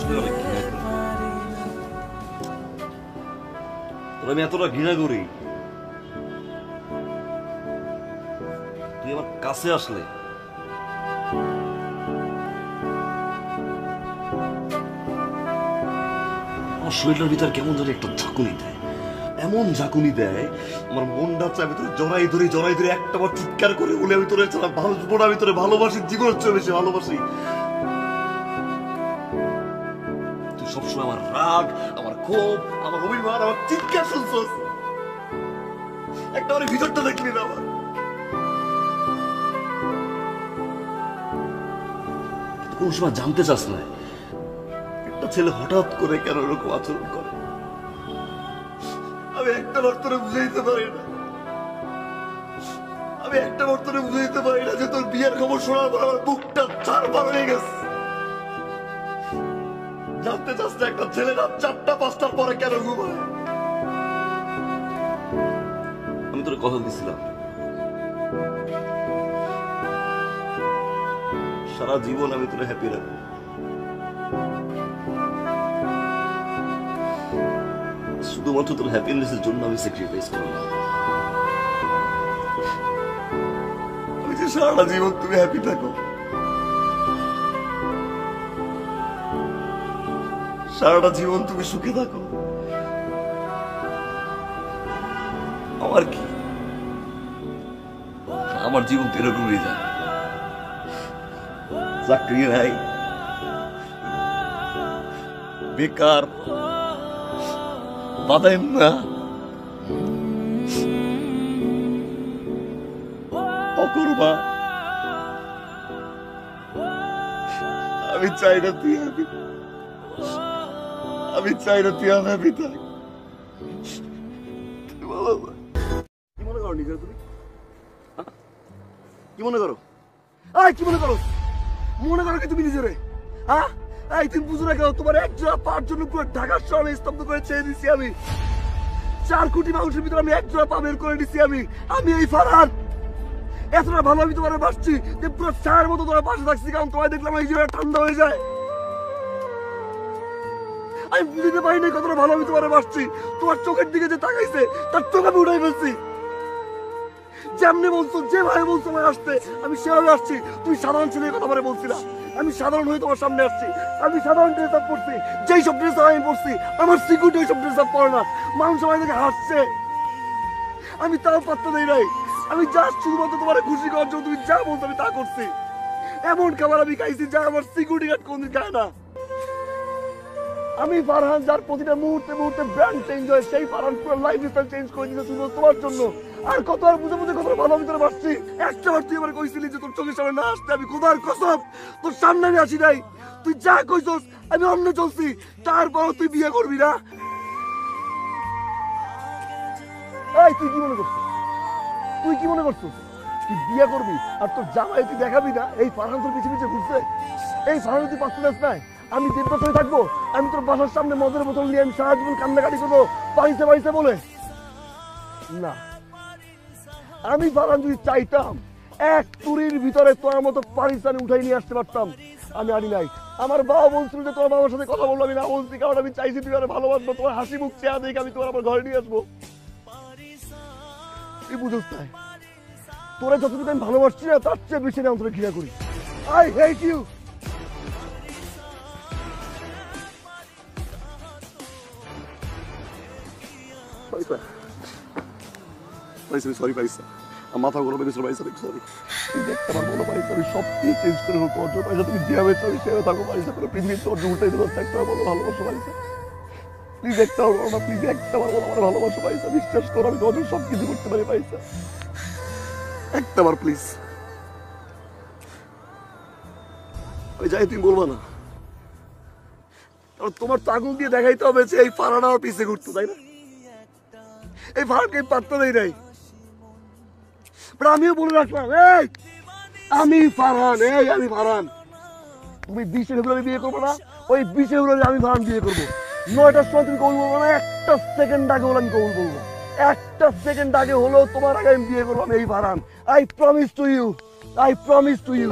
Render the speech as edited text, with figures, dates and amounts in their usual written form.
আসলে অনেক ঘৃণা করি। তোর আমি এতটা ঘৃণা করি, তুই আমার কাছে আসলে আমার শরীরের ভিতর কেমন জানি একটা ঝাঁকুনি দেয়, এমন ঝাঁকুনি দেয় আমার মনটা চায় আমি তোর জড়াই ধরে একটা বার চিৎকার করে বলে আমি তোর ভালো আমি তোর ভালোবাসি, জীবনের চেয়ে বেশি ভালোবাসি। তুই সবসময় আমার রাগ, আমার ক্ষোভ, আমার অভিমান, আমার চিৎকার শুনছস, একটা আমার ভিতরটা দেখলি না আমার। কোন সময় জানতে চাস না একটা ছেলে হঠাৎ করে কেন এরকম আচরণ করে? আমি একটা বার তোরে বুঝাইতে পারি না, আমি একটা বার তোরে বুঝাইতে পারি না যে তোর বিয়ের খবর শোনার পর আমার বুকটা চারবার হয়ে গেছে। জানতে চাস না একটা ছেলে রাত 4টা-5টার পরে কেন ঘুমায়? আমি তোরে কথা দিছিলাম সারা জীবন আমি তোরে হ্যাপি রাখবো। শুধুমাত্র তোর হ্যাপিনেসের জন্য আমি স্যাক্রিফাইস করলাম। আমি যে সারাটা জীবন তুমি হ্যাপি থাকো, সারাটা জীবন তুমি সুখে থাকো, আমার কি? আমার জীবন তো এরকমই যায়, চাকরি নাই, বেকার, বাদাম না, অকর্মা। আমি চাই না তুই হ্যাপি, আমি চাই না তুই হ্যাপি থাক। কি মনে করো নিজের তুমি? কি মনে করো? কি মনে করো? মনে করো কি তুমি নিজেরে? হ্যাঁ, তুমি বুঝো না কেন? তোমার একজোড়া পার জন্য পুরো ঢাকার শহরে স্তব্ধ করে ছেড়ে দিছি আমি। 4 কোটি মানুষের ভিতরে আমি একজোড়া পা বের করে দিছি আমি এই ফারহান। এতটা ভালো আমি তোমার বাসছি যে পুরো ছায়ার মতো তোমার পাশে থাকছি, কারণ তোমায় দেখলাম এই জীবনে ঠান্ডা হয়ে যায়। আমি বুঝতে পারি না কতটা ভালো আমি তোমার বাসছি। তোমার চোখের দিকে যে তাকাইছে তার চোখ আমি উঠাই ফেলছি। যেমনি বলছো, যেভাবে বলছো আমার আসতে, আমি সেভাবে আসছি। তুমি সাধারণ ছেলের কথা বলে বলছিলাম, আমি সাধারণ হয়ে তোমার সামনে আসছি। আমি সাধারণ ড্রেস আপ পড়ছি, যেই সব ড্রেস আপ আমি পড়ছি আমার সিকিউরিটি ওই সব ড্রেস আপ পড়ে না। মানুষ সবাই দেখে হাসছে, আমি তাও পাত্তা দেই নাই। আমি জাস্ট শুধুমাত্র তোমার খুশি করার জন্য তুমি যা বলছো আমি তা করছি। এমন খাবার আমি খাইছি যা আমার সিকিউরিটি গার্ড কোনদিন খায় না। আমি ফারহান, যার প্রতিটা মুহূর্তে মুহূর্তে ব্র্যান্ড চেঞ্জ হয়, সেই ফারহান পুরো লাইফস্টাইল চেঞ্জ করে দিতে শুধু তোমার জন্য। আর কত আর বুঝে বুঝে কত ভালো ভিতরে বাসছি। একটা বার তুই আমার কইছিলি যে তোর চোখের সামনে না আসতে, আমি খোদার কসম তোর সামনে আমি আসি নাই। তুই যা কইছস আমি অন্য চলছি, তারপরও তুই বিয়ে করবি না। তুই কি মনে করছিস? তুই কি মনে করছিস তুই বিয়ে করবি আর তোর জামাই তুই দেখাবি না? এই ফারহান তোর পিছিয়ে পিছিয়ে ঘুরছে, এই ফারহান তুই পাচ্ছিস নাই? আমি দেবদাস হয়ে থাকবো? আমি তোর বাসার সামনে মদের বোতল নিয়ে আমি সারা জীবন কান্নাকাটি করবো বাড়িতে বাড়িতে বলে? না, আমি ফারহান যদি চাইতাম এক তুরির ভিতরে তোর মতো পাকিস্তানে উঠাই নিয়ে আসতে পারতাম, আমি আনি নাই। আমার বাবা বলছিল যে তোর বাবার সাথে কথা বলবো, আমি না বলছি, কারণ আমি চাইছি তুই আর ভালোবাসবো, তোমার হাসি মুখ চেয়ে দেখে আমি তোমার আমার ঘরে নিয়ে আসবো। তুই বুঝোস তাই? তোরা যতটুকু আমি ভালোবাসছি না তার চেয়ে বেশি আমি তোরা ঘৃণা করি। I hate you. সরি পাইসা, মাথা গরম হয়ে গেছিল পাইসা, সরি। তুই দেখতে পারবো না পাইসা, আমি সব কিছু চেঞ্জ করে হোক অর্জন পাইসা, তুমি যেভাবে চলি সেভাবে থাকো পাইসা, করে পৃথিবীতে অর্জন উঠে দিতে একটা বলো ভালোবাসো পাইসা। প্লিজ একটা পারবো না, প্লিজ একটা পারবো না, আমার ভালোবাসো পাইসা, বিশ্বাস করো আমি তোমার সব কিছু করতে পারি পাইসা, একটা বার প্লিজ। আমি যাই, তুমি বলবো না, তোমার তো আগুন দিয়ে দেখাইতে হবে যে এই ফারহান আমার পিছে ঘুরতো, তাই না? এই ফারহানকে পাত্তা দেই নাই, আমিও বলে রাখলাম আমি ফারহান, আমি ফারহান। তুমি 20 ফেব্রুয়ারি বিয়ে করবো না, ওই 20 ফেব্রুয়ারি আমি ফারহান বিয়ে করবো। 9টার সময় তুমি কবুল বলবো না, একটা সেকেন্ড আগে হলে আমি কবুল বলবো, একটা সেকেন্ড আগে হলেও তোমার আগে আমি বিয়ে করবো, আমি এই Farhan. I promise to you, I promise to you.